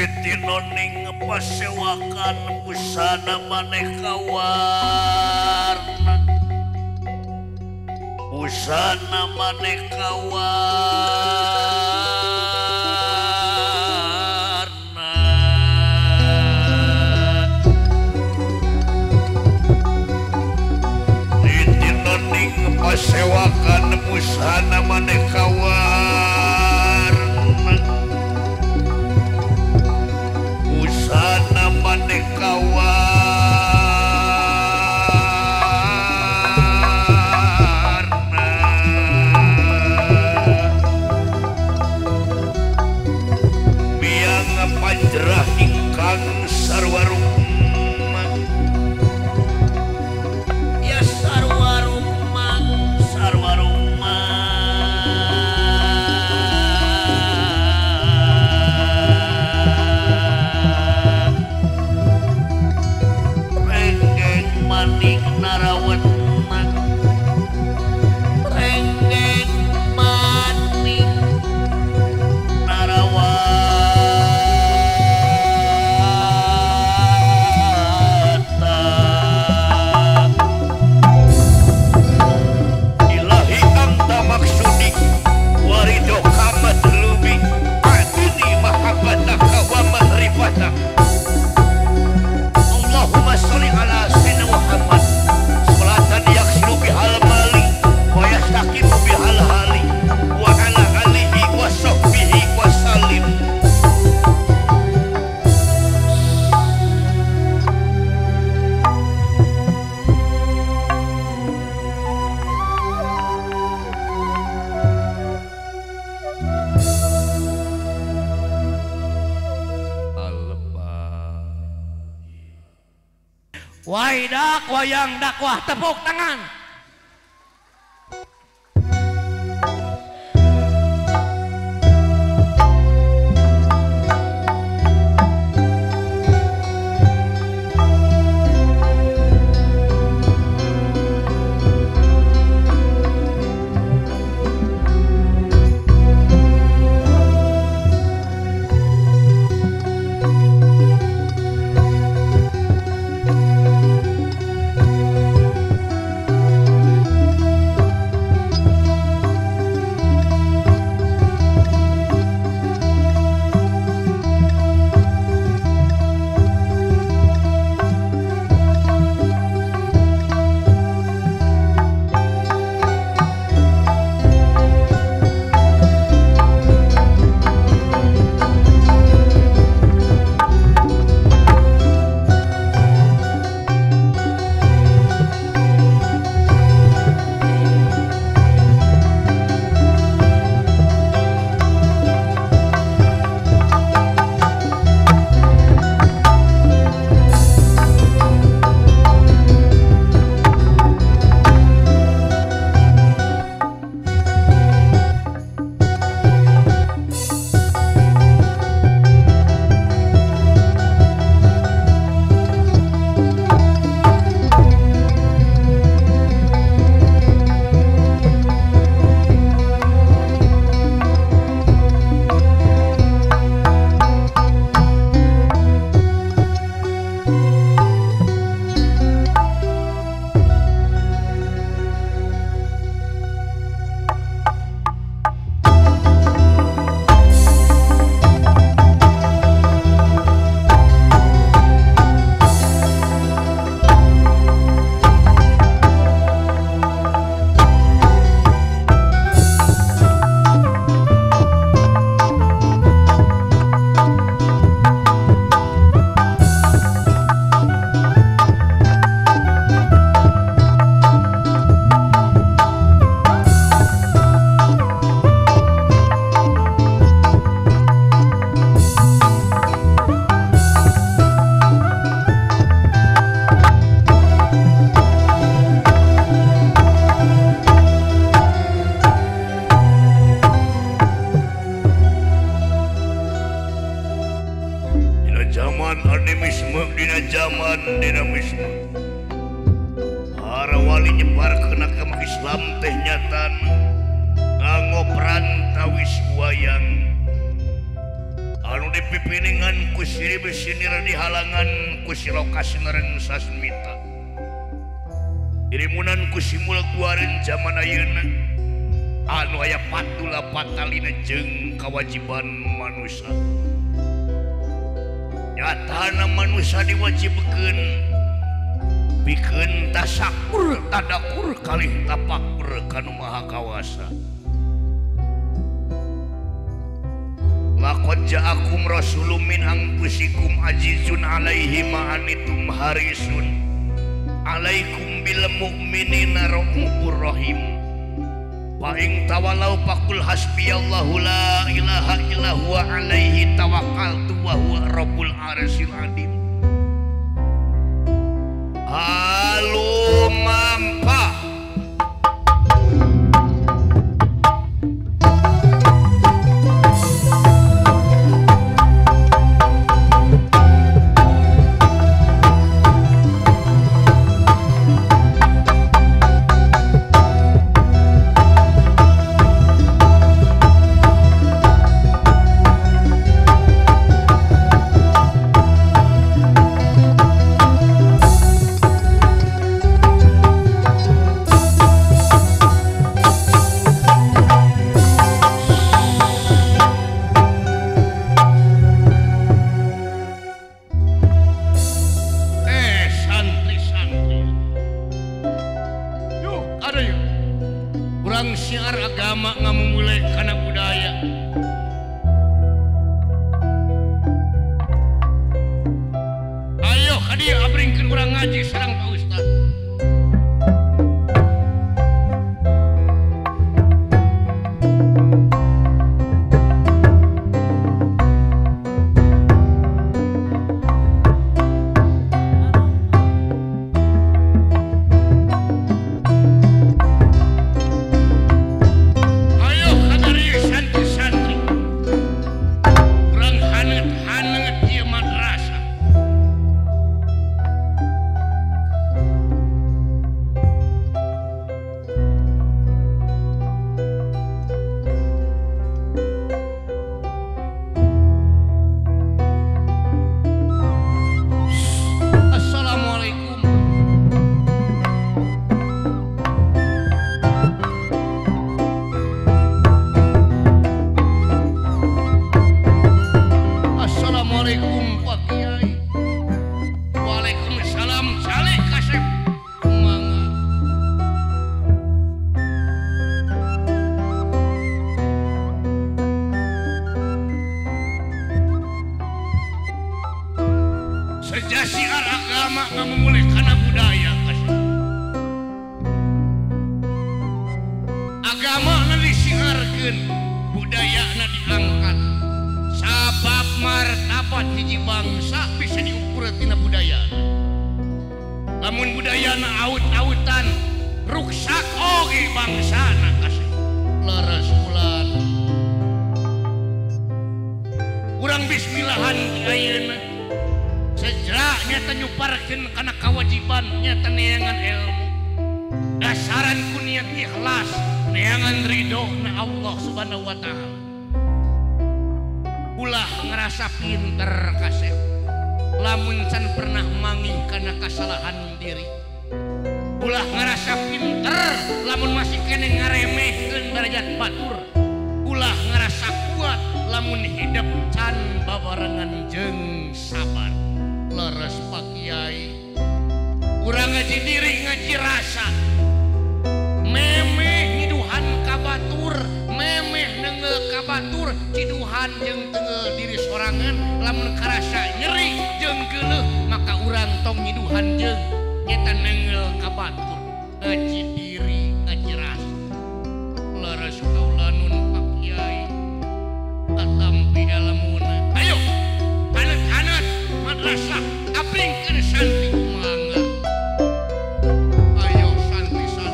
Tinoning pasewakan busana maneka warna busana maneka warna Tinoning pasewakan busana maneka warna busana maneka warna biang panjerah ingkang sarwa rumah ya sarwa rumah renggeng maning narawan renggeng maning narawata ilahi anta maksudi warido kamat lubi adini mahabbataka wa mahrifataka Allahumma sholli ala sayyidina Muhammad sholatan yaksilu bihal mali wa yastaqimu bihal hali wa ala alihi wa sahbihi wa salim. Waidak wayang dakwah tepuk tangan. dinamisme para wali nyebarkeun agama Islam teh nyatan nganggo perantawis wayang anu dipipiningan ku siri besinir di halangan ku si lokasi neren sasmita dirimunan ku simul guarin zaman ayeuna anu aya patula patalina jeung kewajiban manusia nyatana manusia diwajibkeun pikeun tasakur tadakur kalih tapakur kana maha kawasa. Laqad ja'akum rasulun min anfusikum azizun 'alaihi ma anittum harisun 'alaikum bil mu'minina raufur rahim. Fa in tawallaw faqul hasbiyallahu la ilaha illa huwa 'alaihi tawakkaltu wa huwa rabbul 'arsyil 'azim. Halo mampa syiar agama ngamumulai kana budaya. Ayo kadieu abringkeun urang ngaji sareng Pak Ustad. Seja syiar agama ngamumulih kana budaya kasih. Agama na disiharkeun, budaya na diangkat. Sabab martabat hiji bangsa bisa diukur tina budaya. Lamun budaya na aut-autan, ruksak oge bangsa na kasih. Leres bulan. Urang bismillahan ayeuna. Sejak nyata nyuparkeun kana kewajiban nyata neangan ilmu dasaran ku niat ikhlas neangan ridho na Allah subhanahu wa ta'ala. Ulah ngerasa pinter kasep lamun can pernah mangih kana kesalahan diri. Ulah ngerasa pinter lamun masih kene ngaremehkeun derajat batur. Ulah ngerasa kuat lamun hidup can babarengan jeung sabar. Leres Pak Kiai urang ngaji diri ngaji rasa memeh ngiduhan kabatur memeh neungeuh kabatur ciduhan jeung teungeuh diri sorangan lamun karasa nyeri jeung geuleuh maka urang tong ngiduhan jeung nyata neungeuh kabatur ngaji diri ngaji rasa. Leres kaulanun Pak Kiai atampi ilmuna. Ayo hanet-hanet madrasah abringkeun santri mangga. Ayo santri-santri.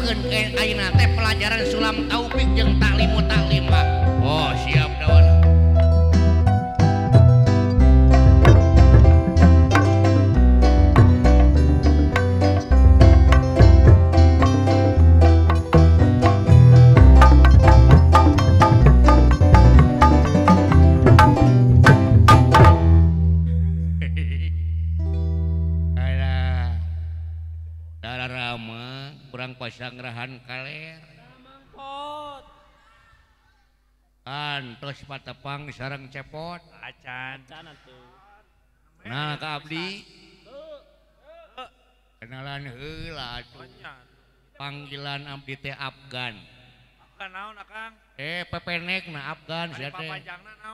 nuturkeun ke ayeuna teh pelajaran sulam taufik jeung taklimu taklim Pak. Oh siap dawana. Pasangrahan kaler antos patepang sareng cepot acan nah ka abdi kenalan heula atuh panggilan abdi teh Afgan naon akang pepenek na Afgan sia teh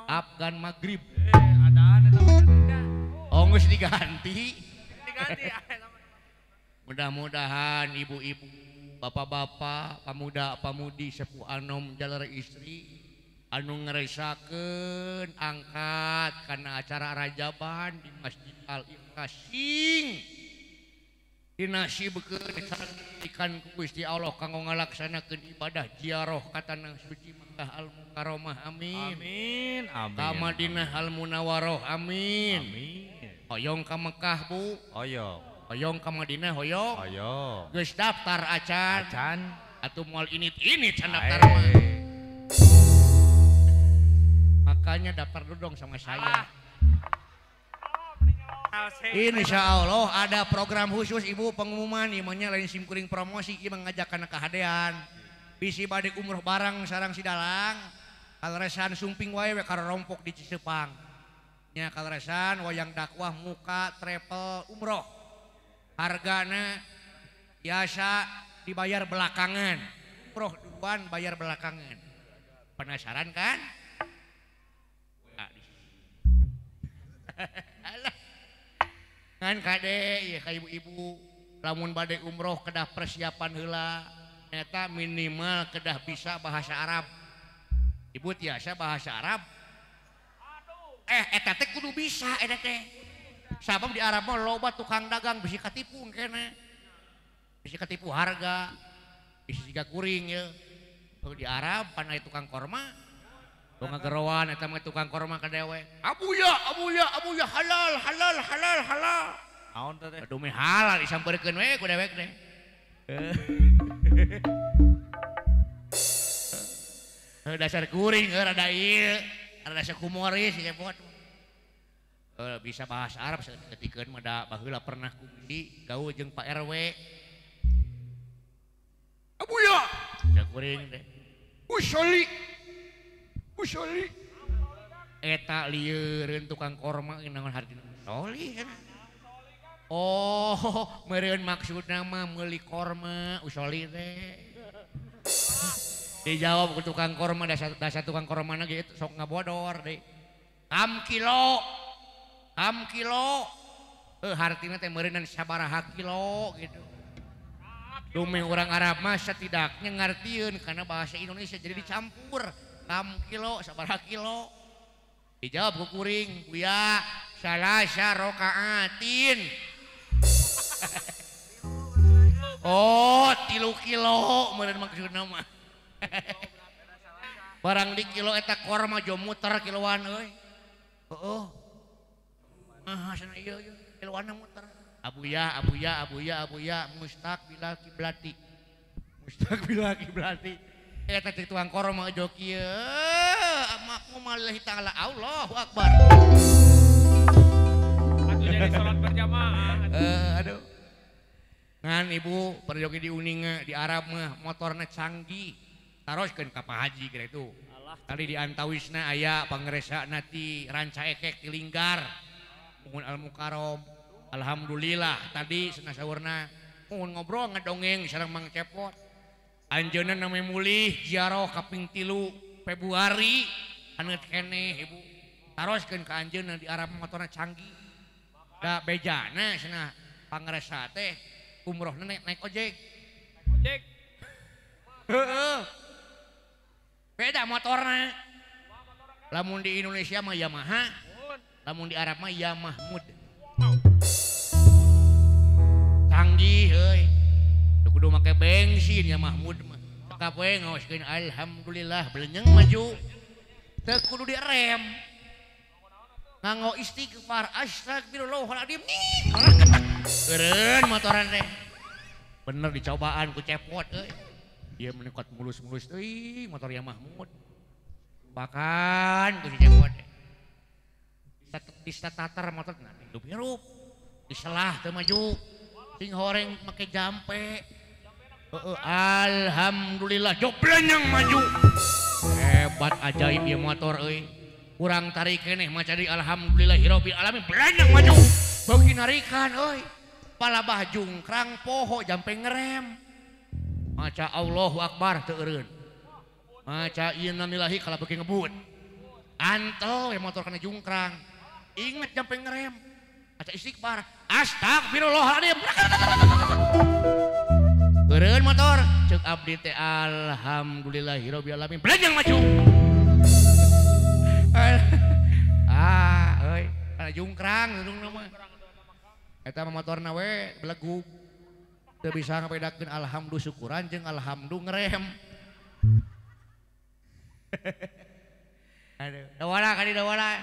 Afgan Maghrib adaan eta oh geus diganti mudah-mudahan ibu-ibu bapak-bapak, pamuda-pamudi sepuh anom jalur istri anu ngeresakeun angkat karena acara rajaban di Masjid Al-Ikhlasing dinasibkeun disarankan ku Gusti Allah kanggo ngalaksanakeun ibadah ziarah ka tanah suci Makkah Al-Mukarramah amin amin amin ka Madinah Al-Munawwarah amin amin hoyong ka Mekah Bu hoyong hoyong ke Madinah hoyong hoyong geus daftar acan atuh moal ini can daftar mah makanya daftar dulu dong sama saya Insya Allah ada program khusus ibu pengumuman imanya lain simkuring promosi ieu mengajak kana kahadean bisi bade umroh barang sareng sidalang kaleresan sumping wae karompok di Cisepang nya kaleresan wayang dakwah muka travel umroh hargana biasa dibayar belakangan umroh duluan bayar belakangan penasaran kan kan kade ya ka ibu-ibu lamun bade umroh kedah persiapan heula eta minimal kedah bisa bahasa Arab ibu tiasa bahasa Arab eta teh kudu bisa eta teh sabab di Arab mah loba tukang dagang bisi katipu kene bisi katipu harga bisi siga kuring ya di Arab pan aya tukang korma lo ngagerowan eta mah tukang korma kadewe abuya halal naon teh aduh meh halal disampeurkeun we ku dewek teh dasar kuring rada ieu rada sakumoris ya buat bisa bahasa Arab ketikeun mah da baheula pernah kundi gaul jeung Pak RW abuya da kuring teh usoli eta lieureun tukang korma naon hartina usoli oh meureun maksudna mah meuli korma usoli teh dijawab ku tukang korma dasa tukang kormana ge sok ngabodor deui am kilo hartina teh meureunna sabaraha kilo gitu dumeh urang Arab mah setidaknya ngartieun karena bahasa Indonesia jadi dicampur am kilo sabaraha kilo dijawab ku kuring buya salasa rakaatin oh 3 kilo meureun maksudna mah barang di kilo eta korma jo muter kiloan euy heuh sana iya kiloanna muter abuya mustaqbilal kiblati eta teh tukang korma jo kieu makmulillahi taala Allahu akbar atuh jadi salat berjamaah aduh ngan ibu perjoki di uninga di Arab mah motorna canggih taroskeun ka Pak Haji kira itu tadi di antawisna aya pangresa nati ranca ekek di Linggar Muhun Al-Mukarram alhamdulillah tadi cenah saurna muhun ngobrol ngadongeng sareng Mang Cepot anjeunna name mulih ziarah kaping 3 Februari aneut keneh ibu taroskeun ka anjeunna di Arab motorna canggih da bejana cenah pangresa teh umrohna naik ojek heeh beda motorna lamun di Indonesia mah Yamaha lamun di Arab mah Yamahmud canggih heuy kudu make bensin ya Mahmud mah. Cekap we ngaoskeun alhamdulillah belenyeng maju. Teu kudu direm. Nganggo istighfar astagfirullahaladzim nih. Keren motoran teh. Bener dicobaan ku cepot euy. Ieu menekot mulus-mulus teuing motor ya Mahmud. Bahkan ku si cepot. Bisa tatar motor nah hirup-hirup. Diselah teu maju. Sing horeng make jampe. Alhamdulillah joblan yang maju. Hebat ajaib ya motor euy. Kurang tarik keneh maca di alhamdulillahirabbil alamin belanjang maju. Beuki narikan euy. Palabah jungkrang poho jampe ngerem. Maca Allahu Akbar teu eureun. Maca innalillahi kalau beuki ngebut. Antel ya motor kana jungkrang. Ingat jampe ngerem. Maca istighfar. Astagfirullahaladzim. Eureun motor ceuk abdi teh alhamdulillahirabbil alamin belanjang maju. Euy, kana jungkrang dudungna mah. Eta motorna we belegug. Teu bisa ngabedakeun alhamdulillah syukuran jeung alhamdulillah ngerem. Aduh, dawala ka di dawala.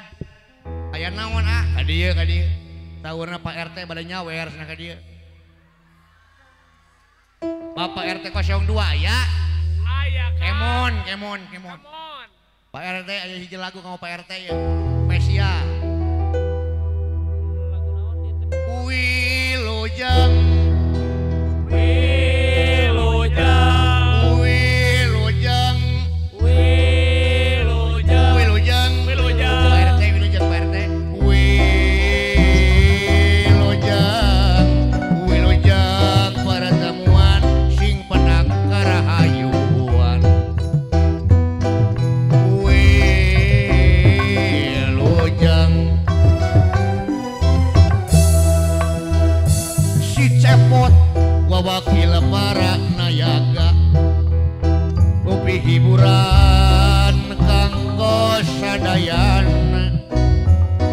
Aya naon ka dieu ka dieu. Saurna Pak RT bade nyawer cenah ka dieu. Bapak RT 02 ya. Aya kan. Kemon. Pak RT aya hiji lagu kanggo Pak RT ya. Spesial. Wilujeng pertemuan sing penang karahayuan. Wilujeng si cepot wawakil para nayaga kopi hiburan kanggo sadayana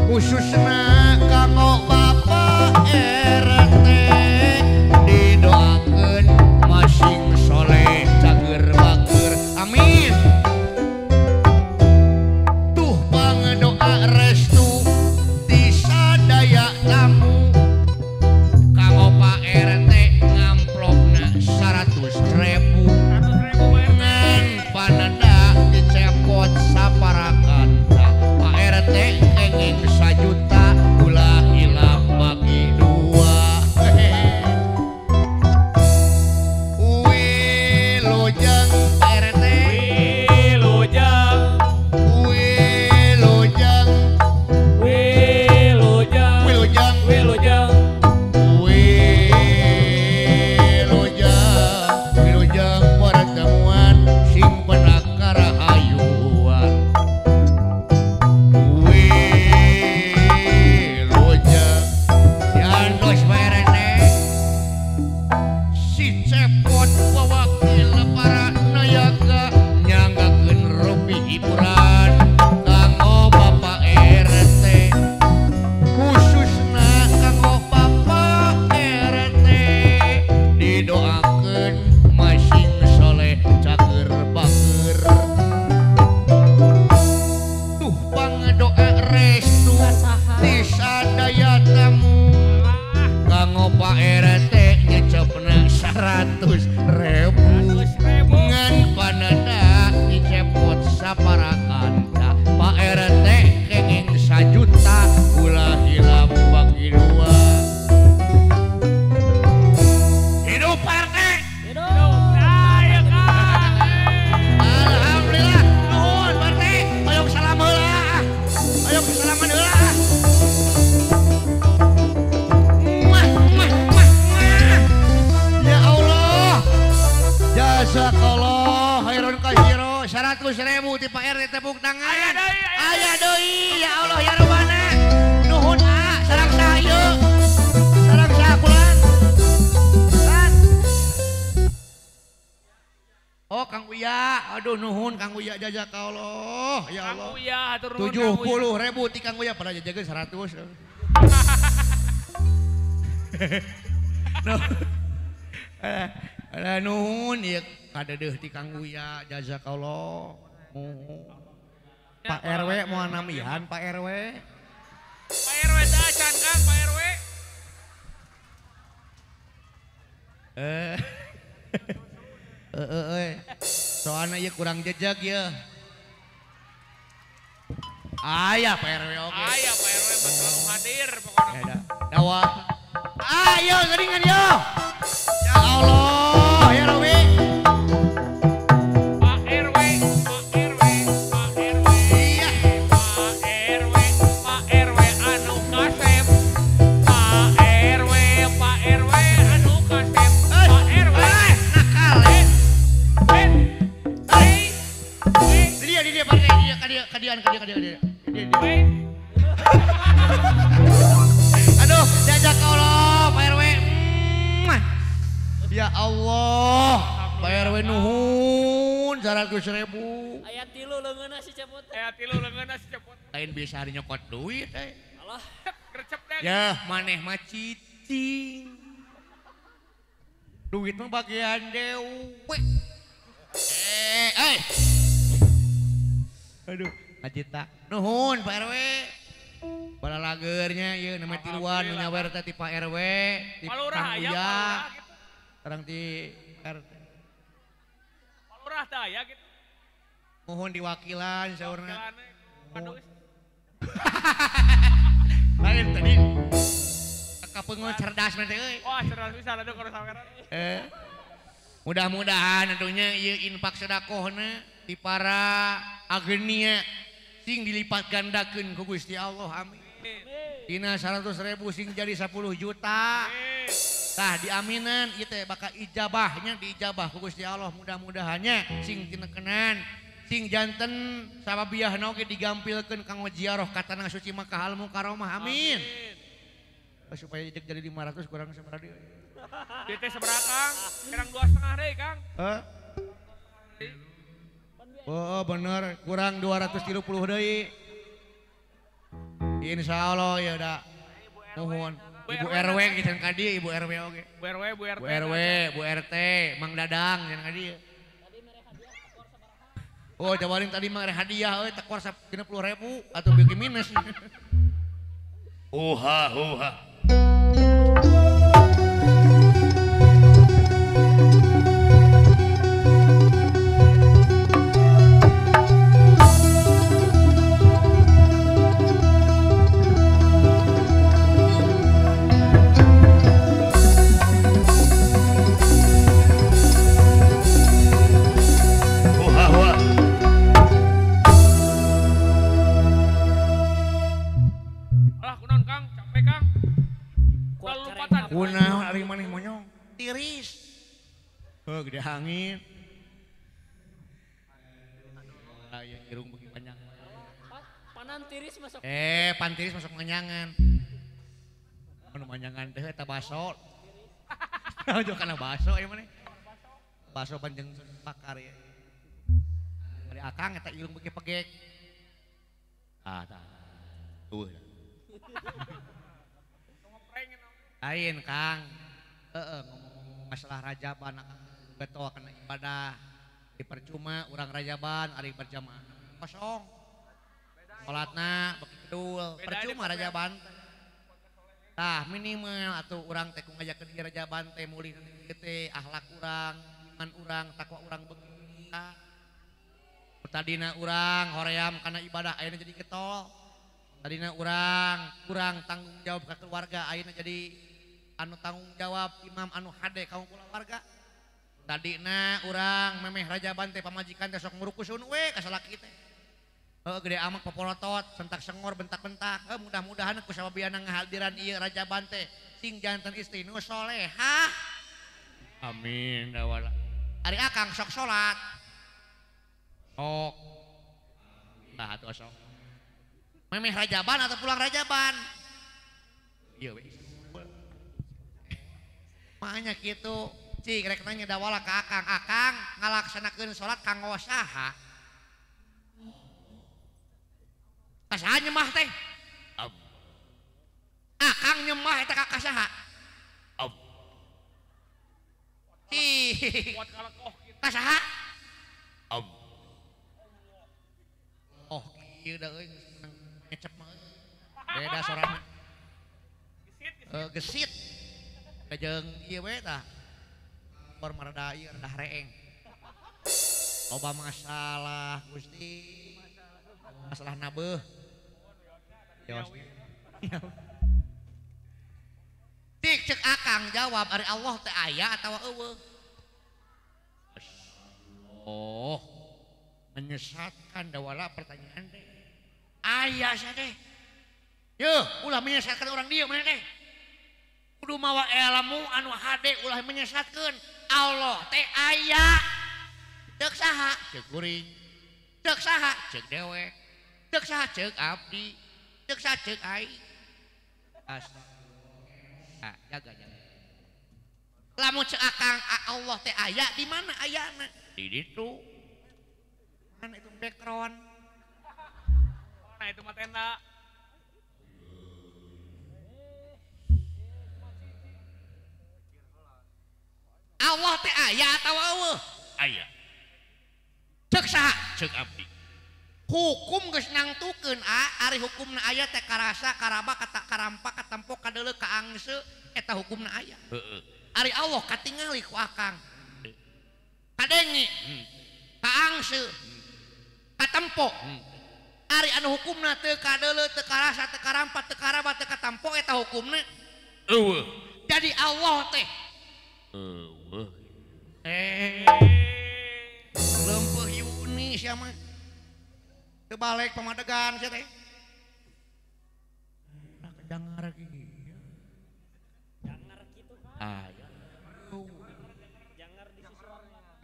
khususna kanggo Bapak RT didoakeun masing soleh cager bager amin. Tuh pangedoa restu di sadaya tamu kanggo Pak RT ngamplopna 100.000 ngan panada dicepot saparakan Pak RT kenging 1 juta ulah hilang bagi 2. Wilujeng Pak RT Wilujeng pertemuan sing penang karahayuan. Wilujeng diandos Pak RT si cepot wawakil para nayaga nyanggakeun rupi hiburan kanggo Bapak RT khususna kanggo Bapak RT didoakeun masing soleh cager bager. Tuh pangedoa restu di sadaya tamu kanggo Pak RT nyecepna 100.000 ngan panada dicepot saparakan Pak RT kenging 1 juta ulah hilang bagi 2. Hidup Pak RT. Aya kan. Alhamdulillah nuhun Pak RT. Hoyong salam heula. Hoyong salaman heula. Ya Allah. Jazakallah khairun katsiro 100.000 ti Pak RT tepuk tangan. Aya deui ya Allah ya Rabbana. Nuhun sareng saha sareng saha kulan. Kan. Oh Kang Uya, aduh nuhun Kang Uya jazakallah ya Allah. Kang Uya hatur nuhun. 70.000 ti Kang Uya pada jajakeun 100. Nuhun ieu kadeudeung ti Kang Uya jazakallah. Pak RW mau namihan Pak RW. Pak RW teh acan Kang, Pak RW. Soalnya ieu kurang jejak ya. Aya Pak RW oke. Aya Pak RW mah selalu hadir pokoknya. Dawa. Ayo geuningan yo. Ya Allah, ya Robi. Pak RW, Pak RW, Pak RW. Iya. Pak RW, Pak RW anu kasep. Pak RW, Pak RW anu kasep. Pak RW. Nakal. Di dia pakai dia kadian. Aduh, jajak Allah Pak RW. Ya Allah, Pak RW nuhun 100.000. Aya 3 leungeunna si Cepot. Aya 3 leungeunna si Cepot. Lain bisa nyokot duit Alah, Gercep deh. Ya, maneh mah cicing. Duit mah bagian dewe. Aduh, Ajita. Nuhun Pak RW. Bala lagernya ieu nama tiluan nu nyawer teh ti Pak RW, ti Palurah Kang aya, Uya. palurah gitu. Sareng ti RT. Palurah teh aya gitu. Mohon diwakilan saurna. Jalannya Panduis. Lain tadi. Kapeungul cerdas mah teh euy. Wah, cerdas bisa ada kalau saweran. Mudah-mudahan tentunya ieu infak sedekahna di para agenia sing dilipat gandakeun ku Gusti Allah amin. Dina 100.000 sing jadi 10 juta. Tah diaminan ieu teh bakal ijabahnya diijabah ku Gusti Allah mudah-mudahannya sing tinekenan sing janten sababiahna oge digampilkeun kanggo ziarah ka tanah suci Makkah al Mukarramah amin. Supaya ijek jadi 500 kurang sabaraha deui. Dia teh seberapa Kang? Kurang 2,5 deh Kang. Oh bener kurang 230 deui. Insya Allah ya udah mohon Ibu RW gitu ka dieu Ibu RW oge. Bu RW, Bu RT. Bu RW, Bu RT, Mang Dadang jeung ka dieu. Oh jawarin tadi mah hadiah euy tekor 60.000 atau bikin minus. Uha. Alah kunaon Kang? Capek Kang. Kuat lupatan. Kunaon ari maneh monyong? Tiris. Gede angin. Aya irung beuki panjang. panan tiris masuk. Pantiris masuk manyangan. Anu manyangan teh eta baso. Ojo kana baso aya maneh. Baso panjang pakar ya. Ari akang eta irung beuki pegek. Tah. Tuh. Lain Kang. Ngomong masalah rajaban beto kena ibadah di percuma urang rajaban ari berjamaah kosong salatna beki kedul percuma rajaban tah minimal atuh urang teh ngajakeun ieu rajaban teh mulih teh akhlak urang iman urang takwa urang beuki tadina urang hoream kana ibadah ayeuna jadi getol tadina urang kurang tanggung jawab ka keluarga ayeuna jadi anu tanggung jawab imam anu hade kaum keluarga tadina urang memeh rajaban teh pamajikan teh sok ngurukusun we ka salaki teh gede amak popolotot sentak sengor bentak-bentak mudah-mudahan ku sababiana ngahadiran ieu rajaban teh sing janten istri nu solehah amin dawala ari akang sok salat sok tah atuh sok memeh rajaban atau pulang rajaban ieu we makanya gitu cik rek nanya dawala ke akang ngalaksanakeun salat kanggo saha kasaha nyemah teh akang nyemah eta ka saha Ih, Buat kalekoh gitu. kasaha? Oh, ieu da euy seneng ngecep mah. Beda sorana. Gesit. Kajeng ieu we tah. Por marada ieu rendah reeng. Loba masalah Gusti. Masalah nabeuh. Yos. Tik cek akang jawab ari Allah teh aya atawa eueuh. Oh. Menyesatkan dawala pertanyaan teh. Aya asa teh. Yeuh, ulah menyesatkan orang dieu mana teh. Kudu mawa ilmu anu hade ulah menyesatkeun. Allah teh aya. Ceuk saha? Ceuk kuring. Ceuk saha? Ceuk dewek. Ceuk saha? Ceuk abdi. Ceuk saha? Ceuk aing. Astagfirullah. Jaga. Lamun ceuk akang Allah teh aya di mana ayana? Di ditu. Mana itu background? Nah itu mah tenda. Allah teh aya atawa eueuh? Aya. Ceuk saha? Ceuk abdi. Hukum geus nangtukeun ari hukumna aya teh karasa karaba kata karampa katempo kadeuleu kaangse eta hukumna aya. Heeh. Ari Allah katingali ku akang. Kadengi. Kaangse. Katempo. Ari anu hukumna teu kadeuleu teu karasa teu karampa teu karaba teu katempo eta hukumna eueuh. Jadi Allah teh eueuh. Leumpeuh Yuni sia mah. Teu balik pamadegan sia teh. Nah kejangar kieu. Jangar kitu kan. Aya. Jangar di sisuan lah.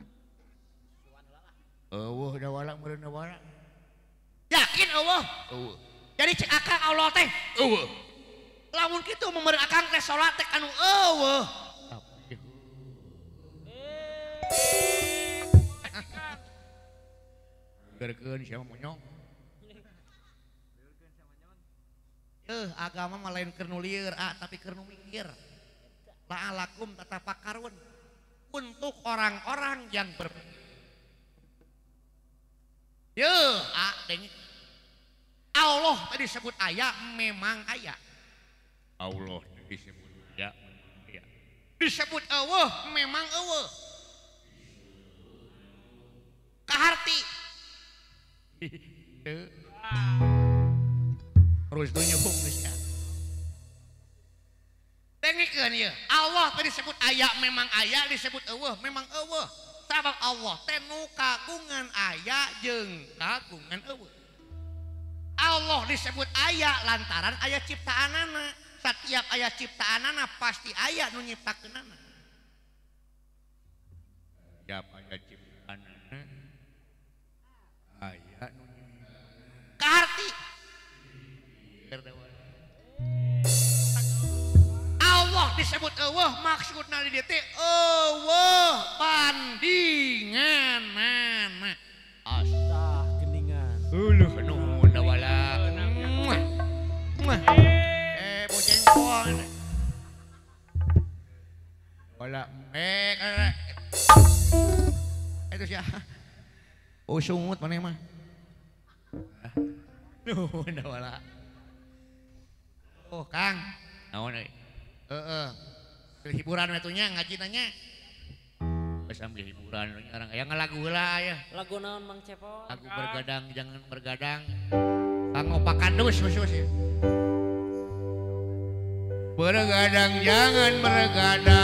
Sisuan lah. Eueuh da wala meureun da wala. Yakin eueuh? Eueuh. Jadi cek akang Allah teh eueuh. Lamun kitu meureun akang teh salat teh anu eueuh. Gerkeun sia monyong. Agama mah lain keur nu lieur tapi keur nu mikir. La'alakum tatafakkarun. Untuk orang-orang yang berpikir. Deng. Allah tadi disebut aya memang aya. Allah disebut aya. Disebut eueuh memang eueuh. Kaharti. Terus nyebung geus. Dengikeun ieu. Allah tadi disebut aya memang aya, disebut eueuh memang eueuh. Sabab Allah teh nu kagungan aya jeung kagungan eueuh. Allah disebut aya lantaran aya ciptaanana. Setiap aya ciptaanana pasti aya nu nyiptakeunana. Setiap aya ciptaanana aya nu nyiptakeunana. Kaharti. Allah disebut eueuh maksudna di dieu teh eueuh bandinganana. Astah geningan. Nuhun da wala. Bojengkol. Wala itu sia. Oh sungut maneh mah. Nuhun da wala. Oh Kang, naon euy? Hiburan atunya ngaji nanya. Geus ambil hiburan orang aya ngalagu heula aya. Lagu naon Mang Cepot? Lagu bergadang jangan bergadang. Kanggo pakadus khusus ya. Bergadang jangan bergadang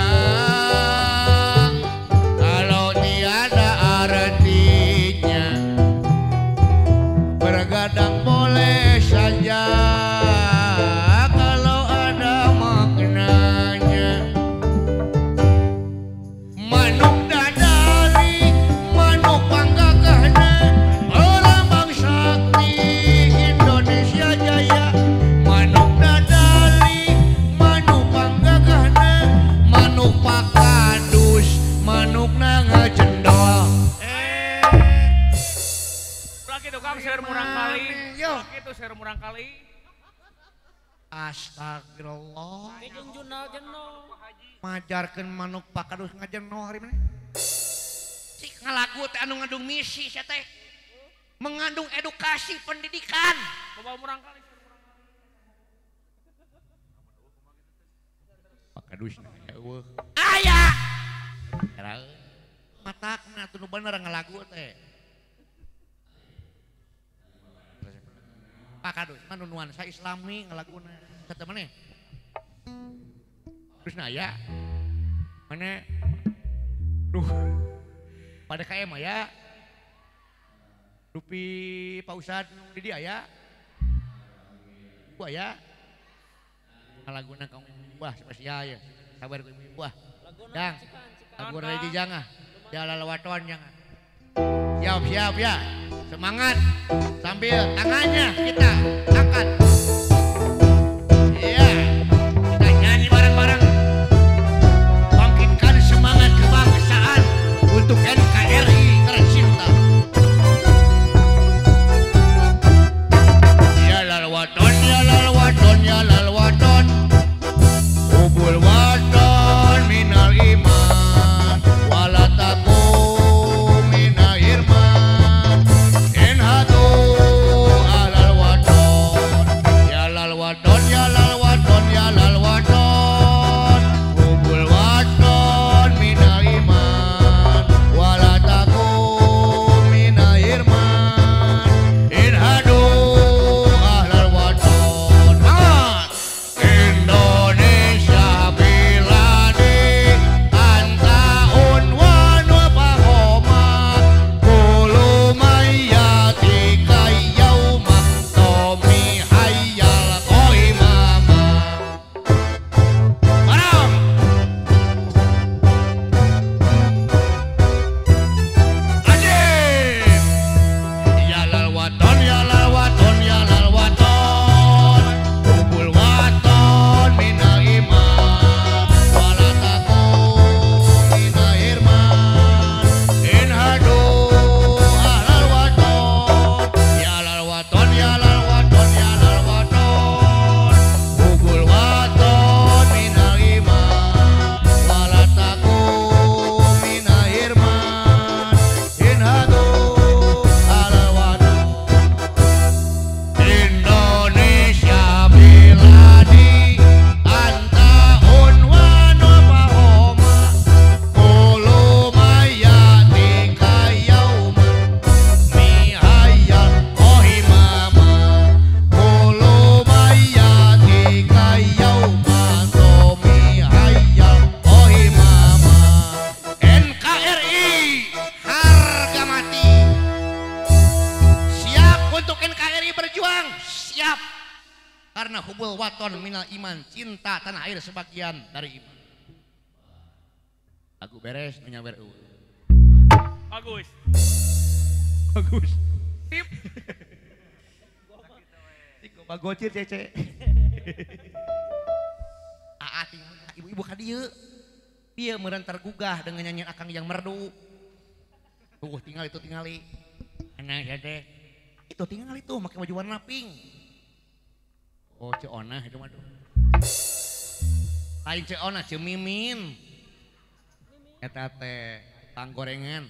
kalau tiada artinya. Bergadang boleh saja kalau ada maknanya. Manuk dadari, manuk panggagahna, lambang sakti Indonesia Jaya. Manuk dadari, manuk panggagahna, manuk pakadus, manuk nanga cendol. Ulah kitu Kang seueur murang kali. Yo. Ulah kitu seueur murang kali. Astagfirullah. Kejung junal jeno. Majarkeun manuk pakadus ngajeno hari mana? Cik ngalagu teh anu ngandung misi sia teh. Mengandung edukasi pendidikan. Bawa murang kali. Pakadus eueuh. Aya. Matakna teu bener ngalagu teh. Pakadus mah nuansa islami ngalaguna. Kata maneh? Terus aya mana? Duh. Pada kae mah ya. Rupi Pak Ustad di dia aya. Gua aya. Ngalaguna kaum buah spesial ya. Sabar ku buah. Dang. Lagu Reji Jangah. Jalan waton jangan. Siap ya. Semangat. Sambil tangannya kita angkat. Iya. Kita nyanyi bareng-bareng. Bangkitkan semangat kebangsaan untuk NKRI tercinta. Ya lal waton, ya lal waton, ya lal waton. Ubul waton minal iman wala takum mina irman inhadu alal waton ya lal waton ya lal waton ya lal waton ubul waton minal iman wala takum mina irman inhadu alal waton Indonesia biladi anta unwan wa pahoma kulu mayati kayauma tomi hayyal qoimama barang ajib ya lal waton ya lal waton ya lal waton ubul waton mina iman wala takum mina irman inhadu alal waton ya lal waton ya lal waton ya lal waton ubul waton mina iman wala takum mina irman inhadu alal waton Indonesia biladi anta unwan wa pahoma kulu mayati kayauma mihayal kohimama kulu mayati kayauma tomi hayal kohimama NKRI harga mati. Siap untuk NKRI berjuang, siap. Karena hubul waton minal iman, cinta tanah air sebagian dari iman. Lagu beres menyawer Bagus. bagus. Sip. Tiko bagocir cece. Ibu-ibu ka dieu. Dia meureun tergugah dengan nyanyian akang yang merdu. Tinggal itu tingali. Enak ya teh. Itu tinggal itu make baju warna pink. Oh Ceona itu mah. Lain Ceona Cemimin. Eta teh tang gorengan.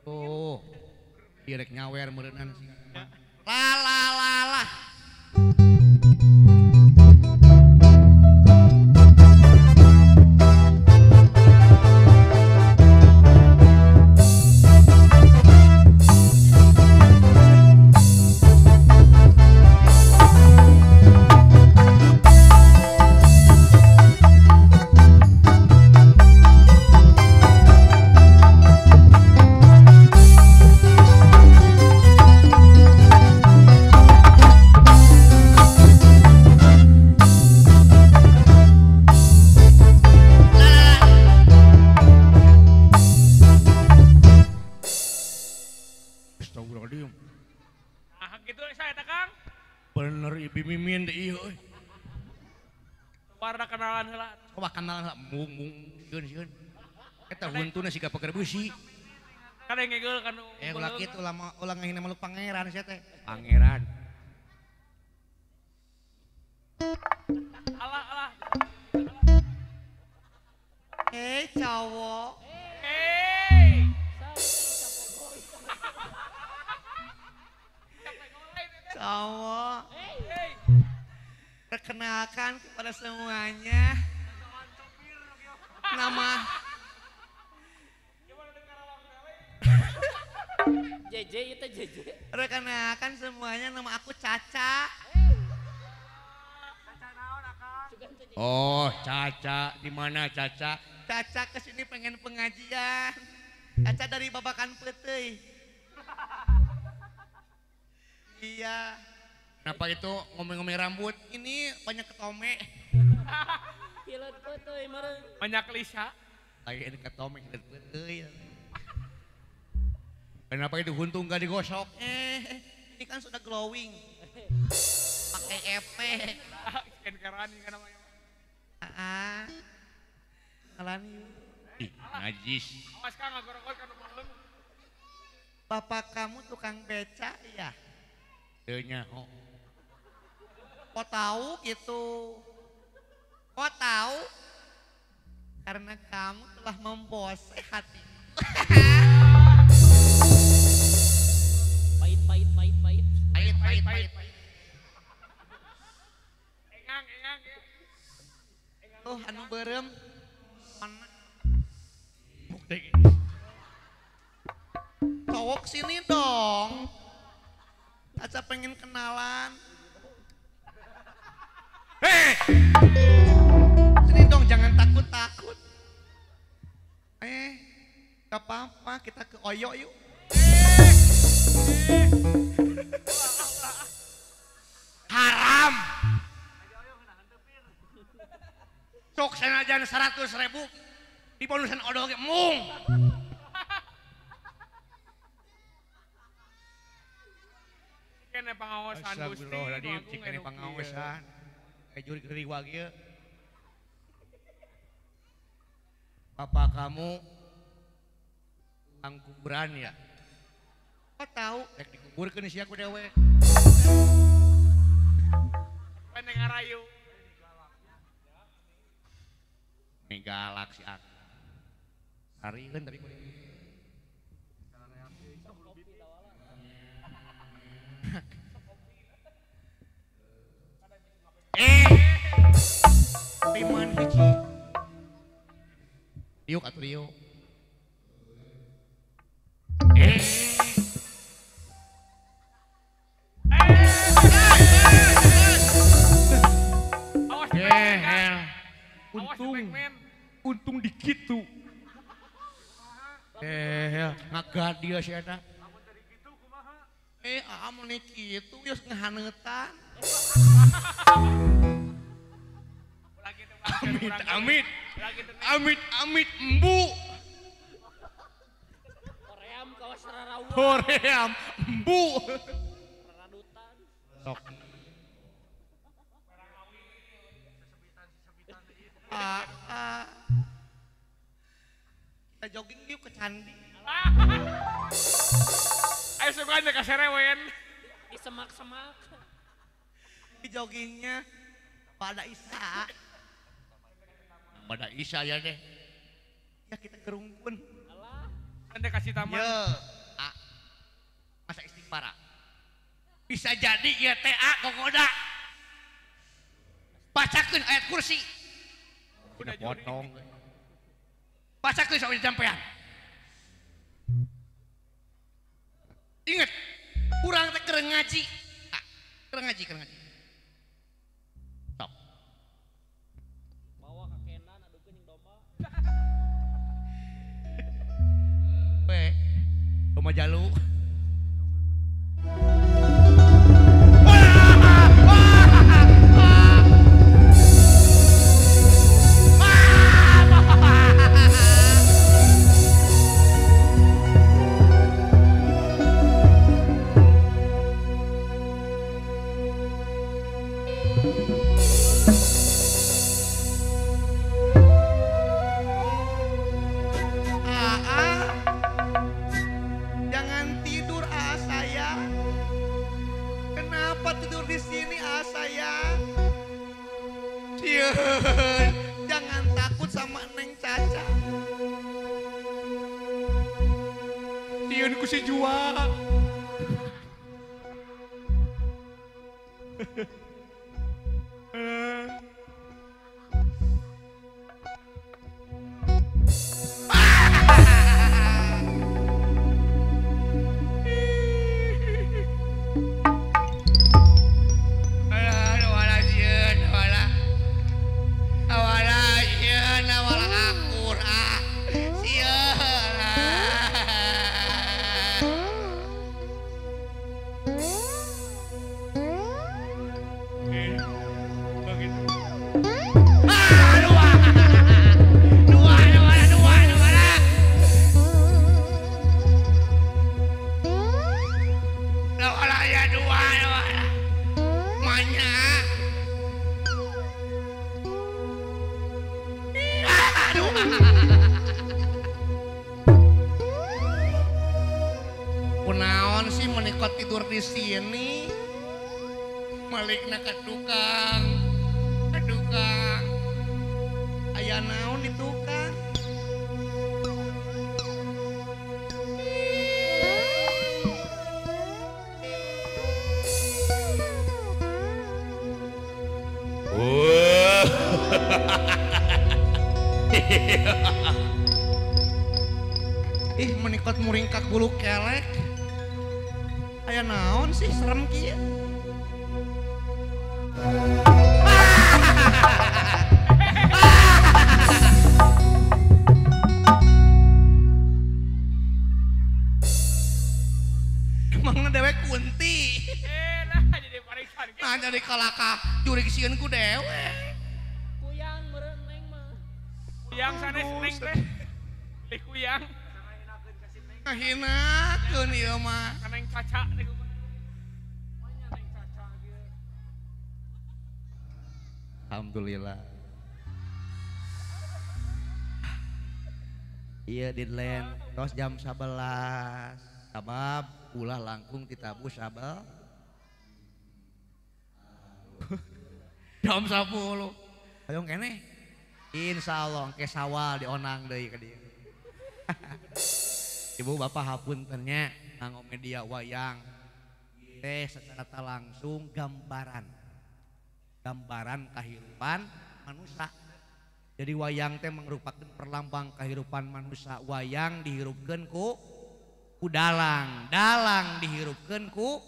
Tuh. Direk nyawer meureunan sih. La. Astagfirullahaladzim. Ah gitu saya tak Kang. Bener ibu mimin deh iya. Warna kenalan heula. Coba kenal lah mung sieun. Eta huntuna siga pager beusi. Kada ngegel kan. Ulah kitu ulah ngahina makhluk pangeran sia teh. Pangeran. Cowok. Hei. Cowok. Hei. Perkenalkan kepada semuanya. Nama JJ itu JJ. perkenalkan semuanya, nama aku Caca. Oh, Caca, di mana Caca? Caca kesini pengen pengajian. Caca dari Babakan Peteuy. Iya. Kenapa itu ngomong-ngomong rambut? Ini banyak ketome. Pilot Peteuy meureun. Banyak Lisa. Kayak ini ketome hilet Peteuy. Kenapa itu huntung gak digosok? Ini kan sudah glowing. Pakai efek. Skincare-an kan namanya. Alani. Ih, najis. Awas Kang ngagorok kan malam. Bapak kamu tukang beca ya? Teunya. Kok tahu gitu? Kok tahu? Karena kamu telah membose hati. Pahit. Pahit. Engang ya. Tuh anu berem. Mana? Bukti. Cowok sini dong. Caca pengen kenalan. Hei! Sini dong, jangan takut-takut. Gak apa-apa, kita ke Oyo yuk. Haram. Cok senajan 100.000 di bonusan odol ge mung. Kene pengawasan Gusti. Astagfirullahaladzim, cik ini pengawasan. Kayak juri keriwa kieu. Bapak kamu tukang kuburan ya? Kok tahu? Rek dikuburkeun sia ku dewe. Peneng ngarayu. Ini galak si aku. Sarieun tadi kudu. Piman hiji. Yuk atuh yuk. Awas di Batman. Untung dikit tuh. Ngagad dia si eta. Amun nih kitu geus ngahaneutan. Amit embu. Koream kawas rarawa. Koream embu. Radutan. Sok. Kita jogging yuk ke candi. Ayo sugan ka serewen. Di semak-semak. Di joggingnya pada Isa. Pada Isa ya deh. Ya kita kerungkun. Alah. Anda kasih taman. Ya. Masa istighfar. Bisa jadi ya TA kokoda. Bacakeun ayat kursi. Udah potong. Bacakeun sampai sampean. Ingat, kurang teh keur ngaji. Keur ngaji. Stop. Bawa kakenan adukeun jeung domba. Domba jalu. Jangan tidur sayang. Kenapa tidur di sini sayang? Jangan takut sama Neng Caca. si Jua. Kunaon sih menikot tidur di sini? Malikna ke tukang. Aya naon di tukang? Ih menikot muringkak bulu kelek. Aya naon sih serem kieu. Emangna dewek kunti. Lah jadi parisan. Nah jadi kalaka jurig sieun ku dewek. Kuyang meureun neng mah. Kuyang sanes neng teh. Beli kuyang. Ngahinakeun ieu mah. Kaneng caca teh kumaha. Manya neng caca kieu. Alhamdulillah. Iya deadline tos jam 11. Sabab ulah langkung ditabu sabel. Jam 10. Hayong keneh. Insyaallah engke sawal dionang deui ka dieu. Ibu bapak hapunten nya nganggo media wayang. Teh secara tak langsung gambaran kehidupan manusia. Jadi wayang teh merupakan perlambang kehidupan manusia. Wayang dihirupkeun ku dalang dihirupkeun ku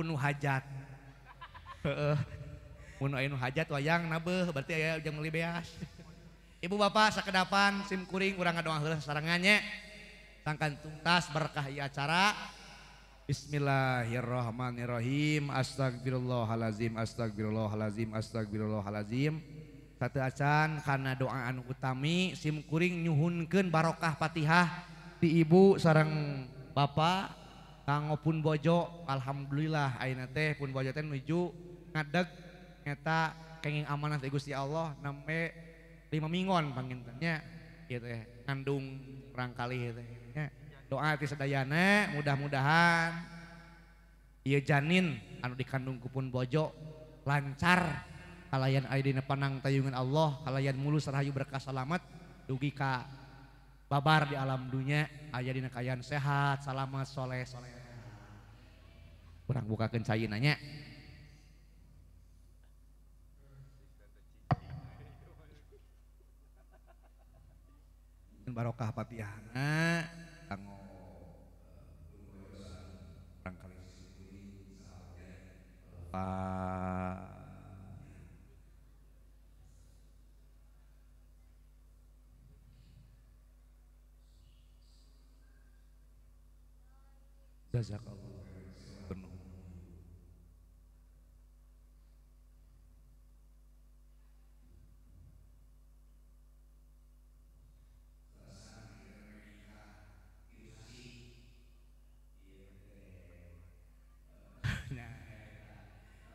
nu hajat. Heeh. Mun anu hajat wayang nabeuh berarti aya jeung meuli beas. Ibu bapak sakedapan sim kuring urang ngadoa heula sarangannya. Sangkan tuntas berkah ieu acara. Bismillahirrahmanirrahim. Astagfirullahalazim. Satu acan karena doa anu utami sim kuring nyuhunkeun barokah Fatihah di ibu sareng bapak kanggo pun bojo. Alhamdulillah ayeuna teh pun bojo teh nuju ngadeg nyata kenging amanah ti Gusti Allah nambe 5 mingon pangintennya ieu teh ngandung rangkali teh nya. Doa ti sadayana mudah-mudahan ieu janin anu dikandung ku pun bojo lancar kalayan aya dina panang tayungan Allah, kalayan mulus rahayu berkah salamet dugi ka babar di alam dunya, aya dina kayan sehat, salamet, soleh. Urang bukakeun cayeuna nya. Barokah Fatihahna kanggo barangkali jazakallah penuh.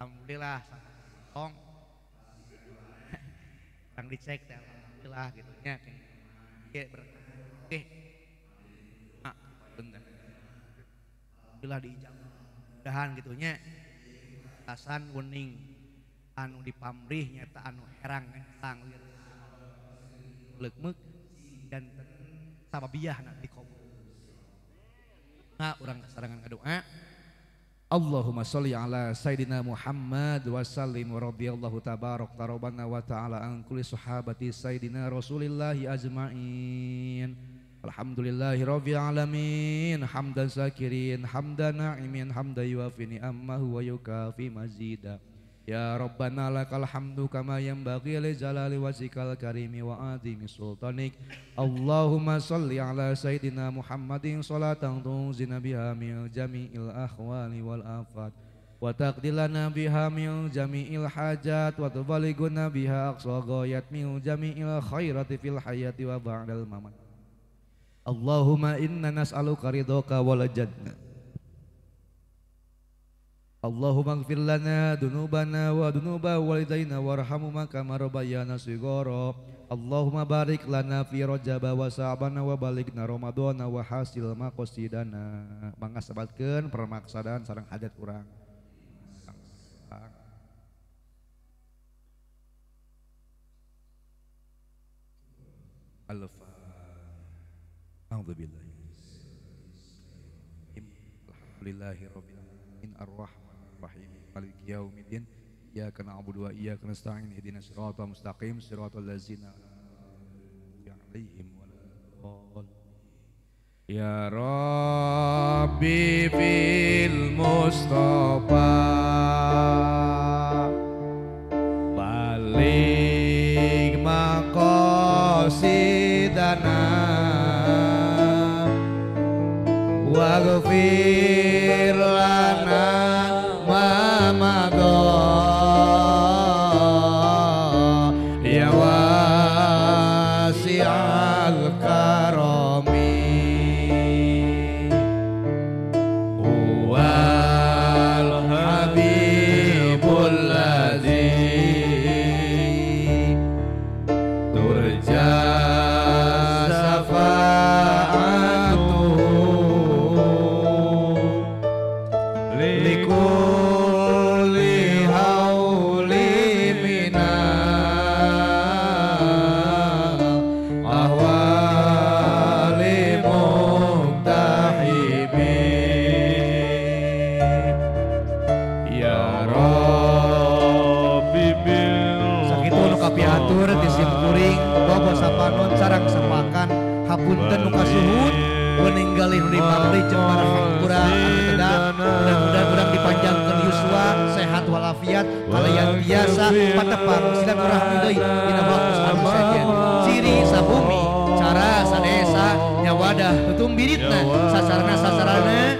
Alhamdulillah tong yang dicek teh alhamdulillah gitu nya oke bentar alhamdulillah diijabah mudahan gitu nya tasan wening anu dipamrih nyata anu herang entang leukmeuk dan sababiyah nanti kabul Nah, urang kasarangan ngadoa. Allahumma sholli ala Sayyidina Muhammad wa sallim wa radhiyallahu tabarak tarabana wa ta'ala an kulli sahabati Sayyidina Rasulillahi ajma'in. Alhamdulillahi rabbil alamin, hamdan sakirin, hamdan na'imin, hamdan yuafi ni'amahu wa yukafi mazida. Ya Rabbana lakal hamdu kama yanbaghi li jalali wajhikal karimi wa azimi sultanik. Allahumma sholli ala Sayyidina Muhammadin sholatan tunzina biha min jami'il ahwali wal afat wa taqdilana biha min jami'il hajat wa tubalighuna biha aqsa ghayat min jami'il khairati fil hayati wa ba'dal mamat. Allahumma inna nas'aluka ridhaka wal jannah. Allahumma ighfir lana dunubana wa dunuba walidayna warhamhuma kama rabbayana shighara. Allahumma barik lana fi Rajab wa Sa'ban wa balighna Ramadhan wa hasil maqasidana. Mangga sabatkeun permaksudaan sareng hajat urang. Alhamdulillah. Alhamdulillahirabbil alamin arrahmanir rahim maliki yaumiddin iyyaka na'budu wa iyyaka nasta'in ihdinas siratal mustaqim siratal ladzina an'amta 'alaihim waladdallin. Ya Rabbi fil Mustafa balik maqasidana waghfir lana ma madha ya wasi'al karami wal habibul ladzi turja hapunten nu kasuhun meninggalin di pabrik jeung para hampura anu teda mudah-mudahan urang dipanjangkeun yuswa sehat walafiat kalayan biasa patepang silaturahmi deui dina waktu anu sajen ciri sabumi cara sadesa nyawadah tutum biritna sasarana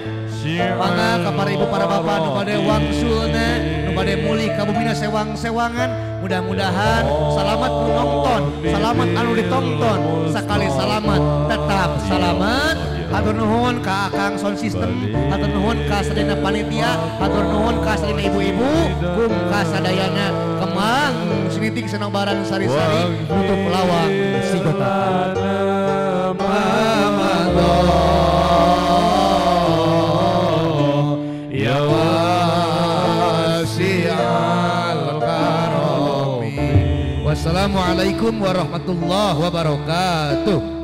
mangga ka para ibu para bapak nu bade wangsulna nu bade muli ka bumina sewang-sewangan. Mudah-mudahan selamat menonton, selamat anu ditonton, sekali selamat tetap selamat. Hatur nuhun ka Akang Sound System, hatur nuhun ka sadayana panitia, hatur nuhun ka sadayana ibu-ibu, kum ka sadayana kemang siniting senobaran sari-sari nutup lawang sigota. Ya wasi'al karami. Wassalamualaikum warahmatullahi wabarakatuh.